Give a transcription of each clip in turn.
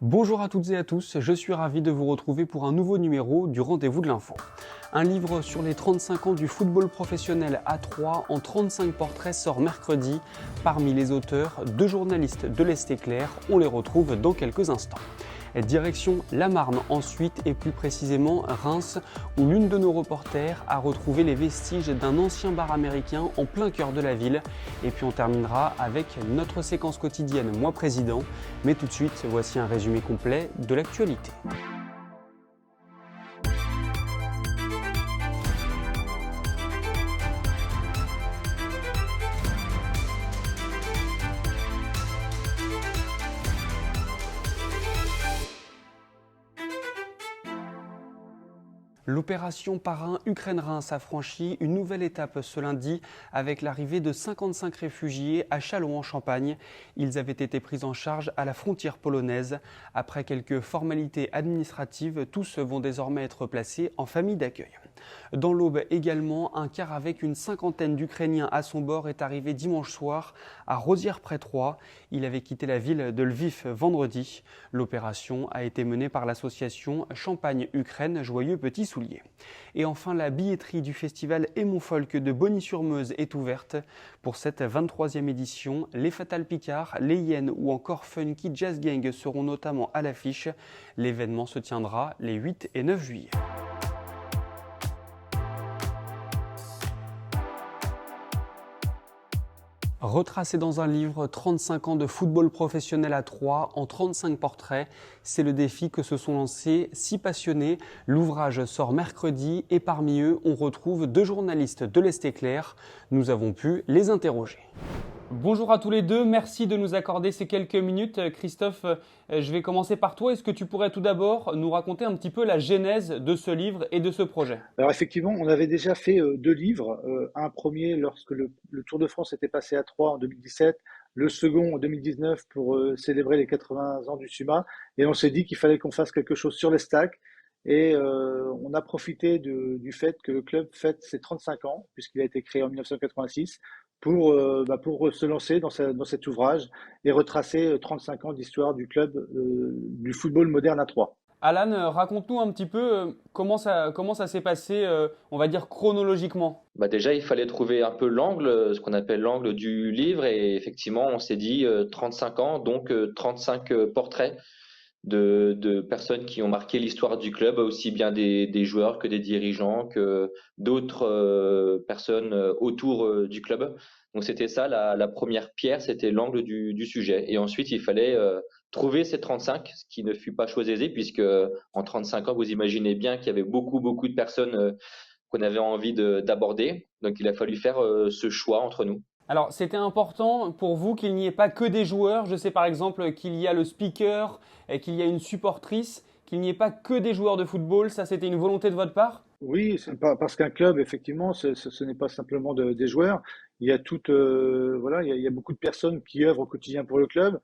Bonjour à toutes et à tous, je suis ravi de vous retrouver pour un nouveau numéro du Rendez-vous de l'Info. Un livre sur les 35 ans du football professionnel à Troyes en 35 portraits sort mercredi. Parmi les auteurs, deux journalistes de l'Est éclair, on les retrouve dans quelques instants. Direction la Marne ensuite et plus précisément Reims où l'une de nos reporters a retrouvé les vestiges d'un ancien bar américain en plein cœur de la ville. Et puis on terminera avec notre séquence quotidienne Moi Président. Mais tout de suite, voici un résumé complet de l'actualité. L'opération Parrain Ukraine-Reims a franchi une nouvelle étape ce lundi avec l'arrivée de 55 réfugiés à Châlons-en-Champagne. Ils avaient été pris en charge à la frontière polonaise. Après quelques formalités administratives, tous vont désormais être placés en famille d'accueil. Dans l'Aube également, un car avec une cinquantaine d'Ukrainiens à son bord est arrivé dimanche soir à Rosières-près-Troyes. Il avait quitté la ville de Lviv vendredi. L'opération a été menée par l'association Champagne-Ukraine Joyeux Petits Souliers. Et enfin, la billetterie du festival Émon Folk de Bonny-sur-Meuse est ouverte. Pour cette 23e édition, les Fatal Picard, les Hyènes ou encore Funky Jazz Gang seront notamment à l'affiche. L'événement se tiendra les 8 et 9 juillet. Retracé dans un livre, 35 ans de football professionnel à Troyes en 35 portraits, c'est le défi que se sont lancés 6 passionnés. L'ouvrage sort mercredi et parmi eux, on retrouve deux journalistes de l'Est éclair. Nous avons pu les interroger. Bonjour à tous les deux, merci de nous accorder ces quelques minutes. Christophe, je vais commencer par toi. Est-ce que tu pourrais tout d'abord nous raconter un petit peu la genèse de ce livre et de ce projet ? Alors effectivement, on avait déjà fait deux livres. Un premier lorsque le Tour de France était passé à Troyes en 2017, le second en 2019 pour célébrer les 80 ans du SUMA. Et on s'est dit qu'il fallait qu'on fasse quelque chose sur les stacks. Et on a profité du fait que le club fête ses 35 ans, puisqu'il a été créé en 1986, pour se lancer dans cet ouvrage et retracer 35 ans d'histoire du club du football moderne à Troyes. Alan, raconte-nous un petit peu comment ça s'est passé, on va dire chronologiquement. Déjà, il fallait trouver un peu l'angle, ce qu'on appelle l'angle du livre. Et effectivement, on s'est dit 35 ans, donc 35 portraits de personnes qui ont marqué l'histoire du club, aussi bien des joueurs que des dirigeants, que d'autres personnes autour du club. Donc c'était ça, la première pierre, c'était l'angle du sujet. Et ensuite, il fallait trouver ces 35, ce qui ne fut pas chose aisée, puisque en 35 ans, vous imaginez bien qu'il y avait beaucoup de personnes qu'on avait envie d'aborder. Donc il a fallu faire ce choix entre nous. Alors, c'était important pour vous qu'il n'y ait pas que des joueurs. Je sais par exemple qu'il y a le speaker et qu'il y a une supportrice, qu'il n'y ait pas que des joueurs de football. Ça, c'était une volonté de votre part ? Oui, c'est pas parce qu'un club, effectivement, ce n'est pas simplement des joueurs. Il y a voilà, il y a beaucoup de personnes qui œuvrent au quotidien pour le club.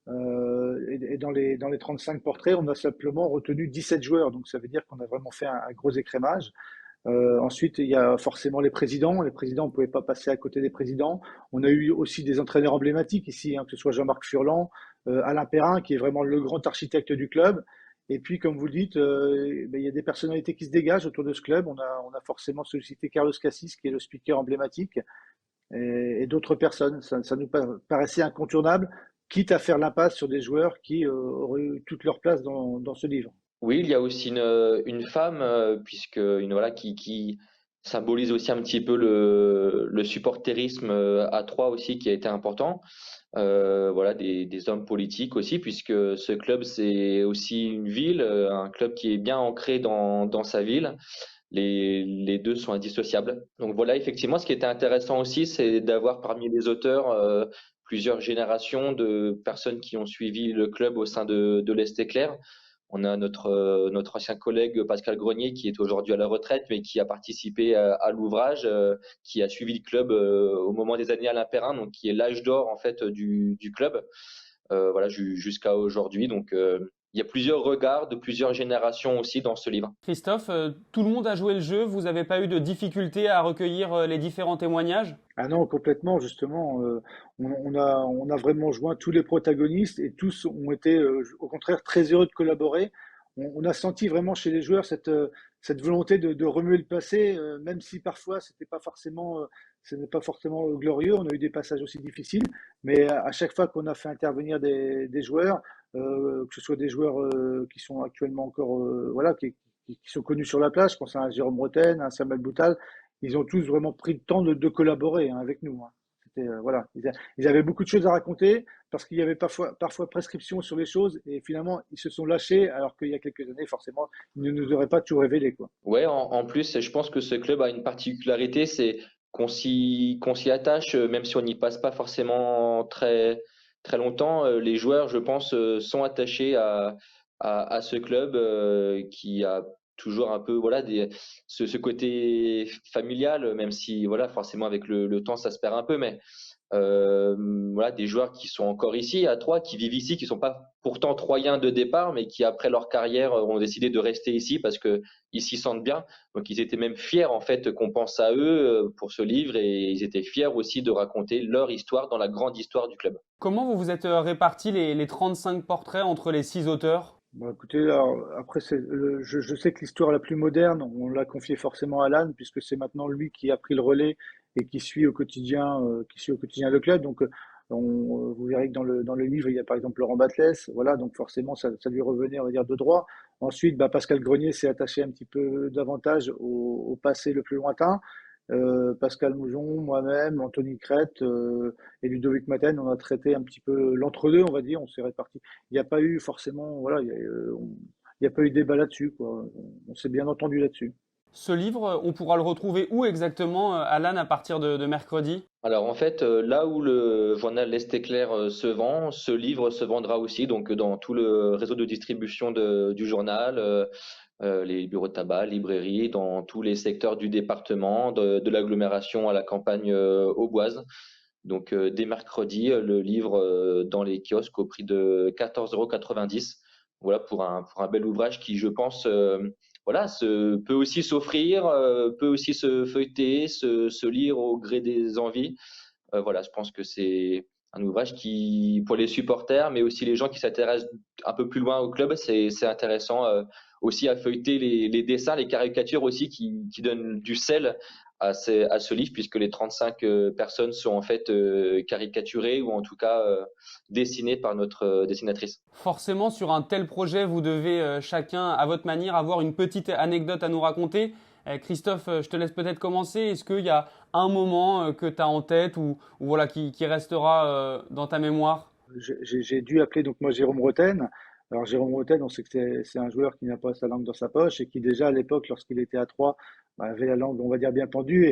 Et dans les 35 portraits, on a simplement retenu 17 joueurs. Donc, ça veut dire qu'on a vraiment fait un gros écrémage. Ensuite, il y a forcément les présidents. Les présidents, on ne pouvait pas passer à côté des présidents. On a eu aussi des entraîneurs emblématiques ici, que ce soit Jean-Marc Furlan, Alain Perrin, qui est vraiment le grand architecte du club. Et puis, comme vous le dites, il y a des personnalités qui se dégagent autour de ce club. On a forcément sollicité Carlos Cassis, qui est le speaker emblématique, et d'autres personnes. Ça nous paraissait incontournable, quitte à faire l'impasse sur des joueurs qui auraient eu toute leur place dans ce livre. Oui, il y a aussi une femme, puisque voilà, qui symbolise aussi un petit peu le supporterisme à Troyes aussi, qui a été important. Voilà, des hommes politiques aussi, puisque ce club, c'est aussi une ville, un club qui est bien ancré dans sa ville. Les deux sont indissociables. Donc voilà, effectivement, ce qui était intéressant aussi, c'est d'avoir parmi les auteurs plusieurs générations de personnes qui ont suivi le club au sein de l'Est éclair. On a notre ancien collègue Pascal Grenier qui est aujourd'hui à la retraite, mais qui a participé à l'ouvrage, qui a suivi le club au moment des années Alain Perrin, donc qui est l'âge d'or en fait du club, voilà jusqu'à aujourd'hui. Donc il y a plusieurs regards de plusieurs générations aussi dans ce livre. Christophe, tout le monde a joué le jeu, vous n'avez pas eu de difficulté à recueillir les différents témoignages? Ah non, complètement, justement. On a vraiment joint tous les protagonistes et tous ont été, au contraire, très heureux de collaborer. On a senti vraiment chez les joueurs cette volonté de remuer le passé, même si parfois ce n'est pas forcément glorieux. On a eu des passages aussi difficiles, mais à chaque fois qu'on a fait intervenir des joueurs, que ce soit des joueurs qui sont actuellement encore, voilà, qui sont connus sur la place, je pense à un Jérôme Roten, à un Samuel Boutal, ils ont tous vraiment pris le temps de collaborer hein, avec nous. Hein. Voilà, ils avaient beaucoup de choses à raconter parce qu'il y avait parfois prescription sur les choses et finalement ils se sont lâchés alors qu'il y a quelques années forcément ils ne nous auraient pas tout révélé quoi. Ouais, en plus, je pense que ce club a une particularité, c'est qu'on s'y attache, même si on n'y passe pas forcément très, très longtemps. Les joueurs, je pense, sont attachés à ce club qui a toujours un peu voilà, ce côté familial, même si voilà, forcément avec le temps, ça se perd un peu, mais voilà, des joueurs qui sont encore ici à Troyes, qui vivent ici, qui sont pas pourtant troyens de départ, mais qui après leur carrière ont décidé de rester ici parce que ils s'y sentent bien. Donc ils étaient même fiers en fait qu'on pense à eux pour ce livre et ils étaient fiers aussi de raconter leur histoire dans la grande histoire du club. Comment vous vous êtes répartis les 35 portraits entre les 6 auteurs? Bon, écoutez, alors, après je sais que l'histoire la plus moderne, on l'a confiée forcément à Alan puisque c'est maintenant lui qui a pris le relais et qui suit au quotidien le club. Donc vous verrez que dans le livre il y a par exemple Laurent Batles, voilà, donc forcément ça lui revenait on va dire de droit. Ensuite, bah, Pascal Grenier s'est attaché un petit peu davantage au passé le plus lointain. Pascal Moujon, moi-même, Anthony Crête et Ludovic Maten, on a traité un petit peu l'entre-deux, on va dire, on s'est répartis. Il n'y a pas eu forcément, voilà, il y a pas eu débat là-dessus, quoi. On s'est bien entendu là-dessus. Ce livre, on pourra le retrouver où exactement, Alan, à partir de mercredi? Alors en fait, là où le journal L'Est éclair se vend, ce livre se vendra aussi donc dans tout le réseau de distribution du journal, les bureaux de tabac, librairies, dans tous les secteurs du département, de l'agglomération à la campagne auboise. Donc dès mercredi, le livre dans les kiosques au prix de 14,90 €. Voilà pour un bel ouvrage qui, je pense, voilà, peut aussi s'offrir, peut aussi se feuilleter, se lire au gré des envies. Voilà, je pense que c'est un ouvrage qui, pour les supporters, mais aussi les gens qui s'intéressent un peu plus loin au club, c'est intéressant aussi à feuilleter les dessins, les caricatures aussi qui donnent du sel à ce livre, puisque les 35 personnes sont en fait caricaturées ou en tout cas dessinées par notre dessinatrice. Forcément, sur un tel projet, vous devez chacun, à votre manière, avoir une petite anecdote à nous raconter. Christophe, je te laisse peut-être commencer. Est-ce qu'il y a un moment que tu as en tête ou voilà, qui restera dans ta mémoire? J'ai dû appeler donc moi Jérôme Roten. Alors Jérôme Roten, on sait que c'est un joueur qui n'a pas sa langue dans sa poche et qui déjà à l'époque, lorsqu'il était à Troyes, bah, avait la langue, on va dire, bien pendue.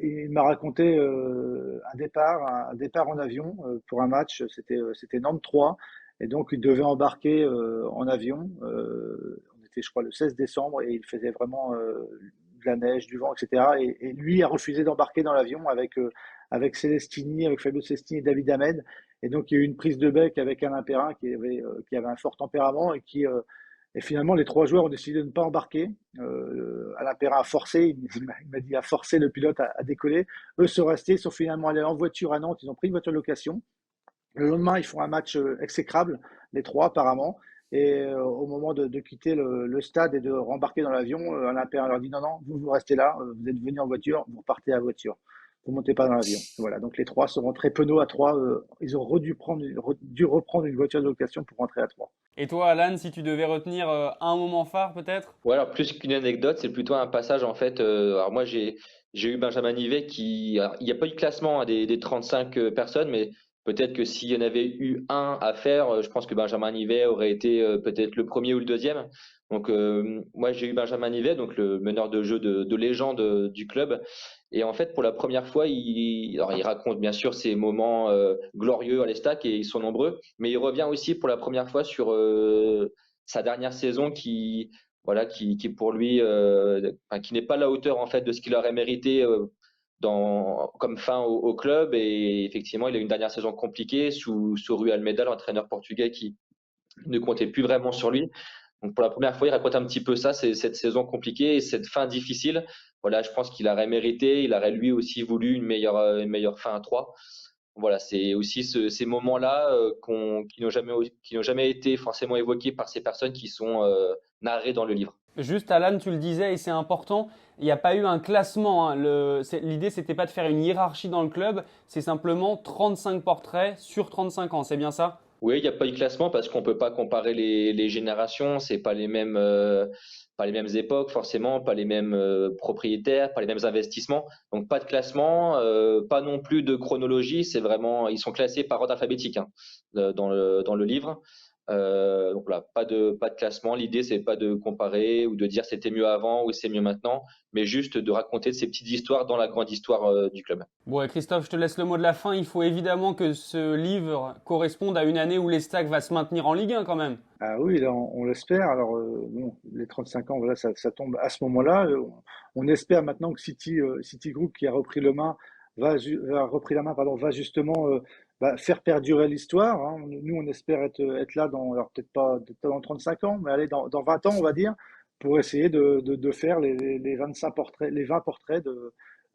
Et il m'a raconté un départ en avion pour un match. C'était Nantes-Troyes. Et donc il devait embarquer en avion. On était, je crois, le 16 décembre et il faisait vraiment de la neige, du vent, etc. Et lui a refusé d'embarquer dans l'avion avec Célestini, avec Fabio Célestini et David Hamed. Et donc, il y a eu une prise de bec avec Alain Perrin qui avait un fort tempérament et finalement, les trois joueurs ont décidé de ne pas embarquer. Alain Perrin a forcé, il m'a dit, a forcé le pilote à décoller. Eux sont restés, ils sont finalement allés en voiture à Nantes, ils ont pris une voiture de location. Le lendemain, ils font un match exécrable, les trois apparemment. Et au moment de quitter le stade et de rembarquer dans l'avion, Alain Perrin leur dit non, non, vous restez là, vous êtes venus en voiture, vous partez à voiture. Vous montez pas dans l'avion. Voilà, donc les trois sont rentrés penauds à Troyes. Ils ont dû reprendre une voiture de location pour rentrer à Troyes. Et toi, Alan, si tu devais retenir un moment phare, peut-être? Ouais, alors plus qu'une anecdote, c'est plutôt un passage en fait. Alors moi j'ai eu Benjamin Nivet qui, alors, il n'y a pas eu de classement hein, des 35 personnes, mais peut-être que s'il y en avait eu un à faire, je pense que Benjamin Nivet aurait été peut-être le premier ou le deuxième. Donc moi j'ai eu Benjamin Nivet, donc le meneur de jeu de légende du club. Et en fait pour la première fois, alors, il raconte bien sûr ses moments glorieux à l'Estac et ils sont nombreux, mais il revient aussi pour la première fois sur sa dernière saison qui voilà qui pour lui enfin, qui n'est pas à la hauteur en fait de ce qu'il aurait mérité comme fin au club et effectivement il a eu une dernière saison compliquée sous Rui Almeida l'entraîneur portugais ne comptait plus vraiment sur lui. Donc pour la première fois, il raconte un petit peu ça, c'est cette saison compliquée et cette fin difficile. Voilà, je pense qu'il aurait mérité, il aurait lui aussi voulu une meilleure fin à 3. Voilà, c'est aussi ces moments-là qui n'ont jamais été forcément évoqués par ces personnes qui sont narrées dans le livre. Juste, Alan, tu le disais et c'est important, il n'y a pas eu un classement. L'idée, c'était pas de faire une hiérarchie dans le club, c'est simplement 35 portraits sur 35 ans, c'est bien ça? Oui, il n'y a pas eu de classement parce qu'on peut pas comparer les générations, c'est pas les mêmes époques forcément, pas les mêmes propriétaires, pas les mêmes investissements. Donc pas de classement, pas non plus de chronologie. C'est vraiment, ils sont classés par ordre alphabétique dans le livre. Donc là, pas de classement. L'idée c'est pas de comparer ou de dire c'était mieux avant ou c'est mieux maintenant, mais juste de raconter ces petites histoires dans la grande histoire du club. Bon, et Christophe, je te laisse le mot de la fin. Il faut évidemment que ce livre corresponde à une année où l'Estac va se maintenir en Ligue 1 quand même. Ah oui, là, on l'espère. Alors, bon, les 35 ans, voilà, ça tombe à ce moment-là. On espère maintenant que City Group, qui a repris la main, va justement faire perdurer l'histoire, hein. Nous, on espère être là alors peut-être pas dans 35 ans, mais allez, dans 20 ans, on va dire, pour essayer de faire les 25 portraits, les 20 portraits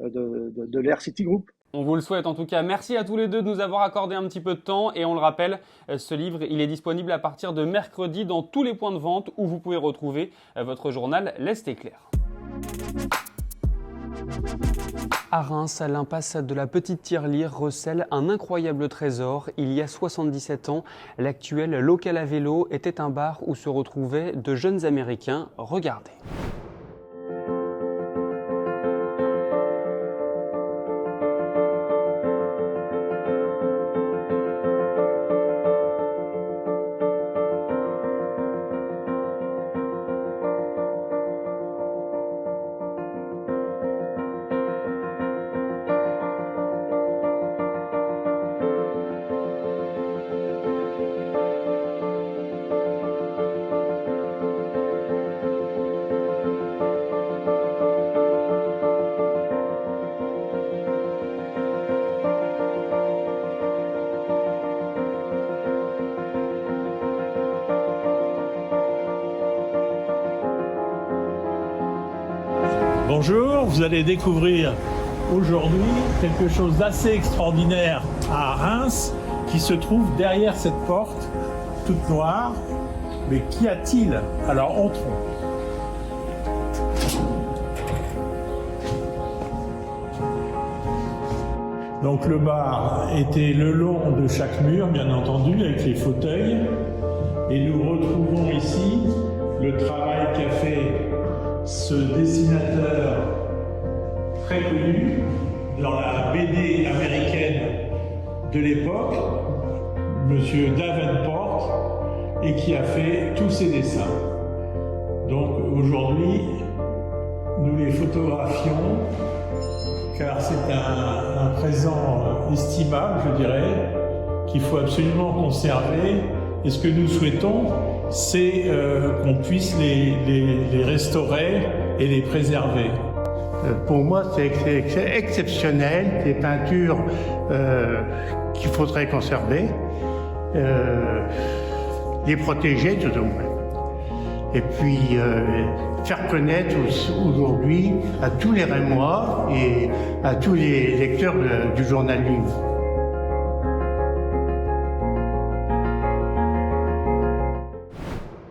de l'ère City Group. On vous le souhaite en tout cas. Merci à tous les deux de nous avoir accordé un petit peu de temps. Et on le rappelle, ce livre, il est disponible à partir de mercredi dans tous les points de vente où vous pouvez retrouver votre journal L'Est est clair. À Reims, l'impasse de la Petite Tirelire recèle un incroyable trésor. Il y a 77 ans, l'actuel local à vélo était un bar où se retrouvaient de jeunes Américains. Regardez. Bonjour, vous allez découvrir aujourd'hui quelque chose d'assez extraordinaire à Reims qui se trouve derrière cette porte toute noire. Mais qu'y a-t-il? Alors entrons. Donc le bar était le long de chaque mur, bien entendu, avec les fauteuils. Et nous retrouvons ici le travail qu'a fait ce dessinateur très connu dans la BD américaine de l'époque, Monsieur Davenport, et qui a fait tous ces dessins. Donc aujourd'hui, nous les photographions car c'est un présent estimable, je dirais, qu'il faut absolument conserver. Et ce que nous souhaitons, c'est qu'on puisse les restaurer et les préserver. Pour moi, c'est exceptionnel, des peintures qu'il faudrait conserver, les protéger tout au moins. Et puis faire connaître aujourd'hui à tous les Rémois et à tous les lecteurs du journal Livre.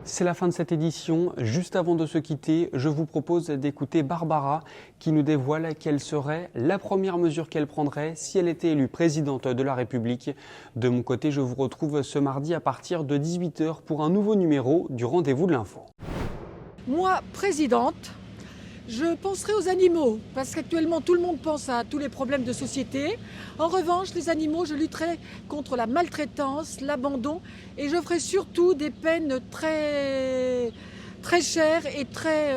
C'est la fin de cette édition. Juste avant de se quitter, je vous propose d'écouter Barbara qui nous dévoile quelle serait la première mesure qu'elle prendrait si elle était élue présidente de la République. De mon côté, je vous retrouve ce mardi à partir de 18h pour un nouveau numéro du Rendez-vous de l'Info. Moi, présidente, je penserai aux animaux, parce qu'actuellement tout le monde pense à tous les problèmes de société. En revanche, les animaux, je lutterai contre la maltraitance, l'abandon, et je ferai surtout des peines très chères et très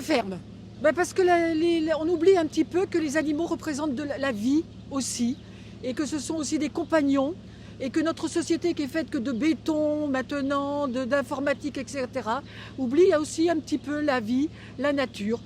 fermes. Parce que on oublie un petit peu que les animaux représentent de la vie aussi, et que ce sont aussi des compagnons, et que notre société qui est faite que de béton maintenant, d'informatique, etc., oublie aussi un petit peu la vie, la nature.